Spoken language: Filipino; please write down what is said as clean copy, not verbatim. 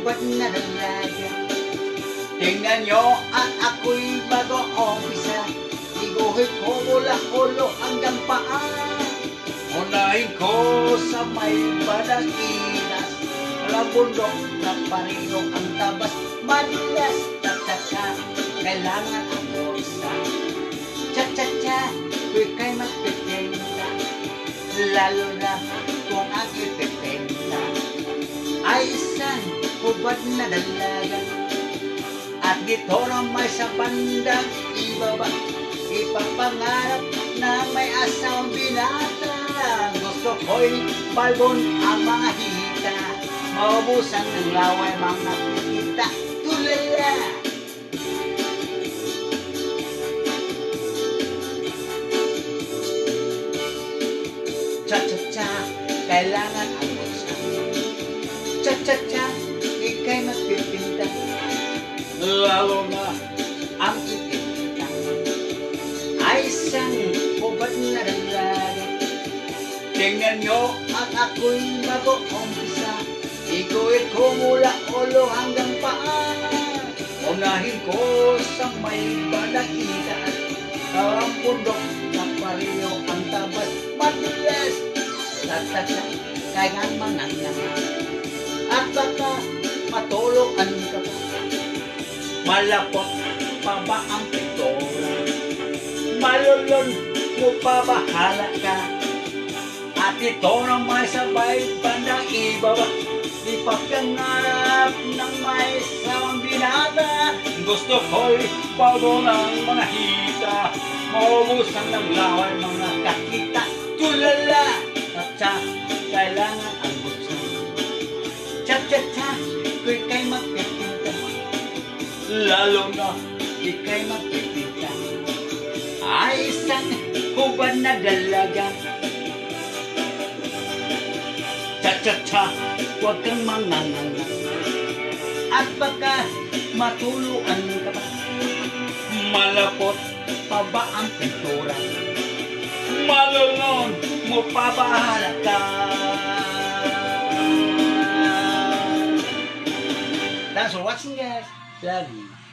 hubad na dalaga. Tingnan nyo at ako'y mag-o-umpisa. Iguhit ko mula ulo hanggang paa. Unahin ko sa may badakinas. Walang bundok na pareho ang tabas. Madulas, cha-cha-cha, kailangan ang bulsa. Cha-cha-cha, ko'y kay magpipinta. Lalo na kung ang ipipinta ay isang hubad na dalaga. At dito na may sa bandang ibaba, ipapangarap na may asawang binata. Gusto ko'y balbon ang mga hita, maubusan ng laway mga kita. Tulala! Cha-cha-cha, kailangan ang bulsa. Cha-cha-cha, ika'y magpipinta. Lalo na ang ipinta ay isang hubad na dalaga. Tingnan nyo at ako'y mag-o-umpisa. Iguhit ko mula ulo hanggang paa. Unahin ko sa may badakitas. Ang bundok na pareho ang tabas. Madulas, tatata, kaya manangaman. At baka matulukan ka pa. Malapot pa ba ang pintura? Malulon mo pa ba hala ka? At ito na may sabay bandang ibaba, ipapangarap ng may sawang binata. Gusto ko'y bago ng mga hita, maubusan ng laway mga kakita. Tulala! Cha-cha, kailangan ang bulsa. Cha-cha-cha, ko'y kay magpipinta. Lalo na ika'y magpipinta ay isang hubad na dalaga. Cha-cha-cha, huwag kang manganganga. At baka matuluan ka pa. Malapot pa ba ang pintura? Malulon mo pa ba ka? Thanks for watching, guys. Love you.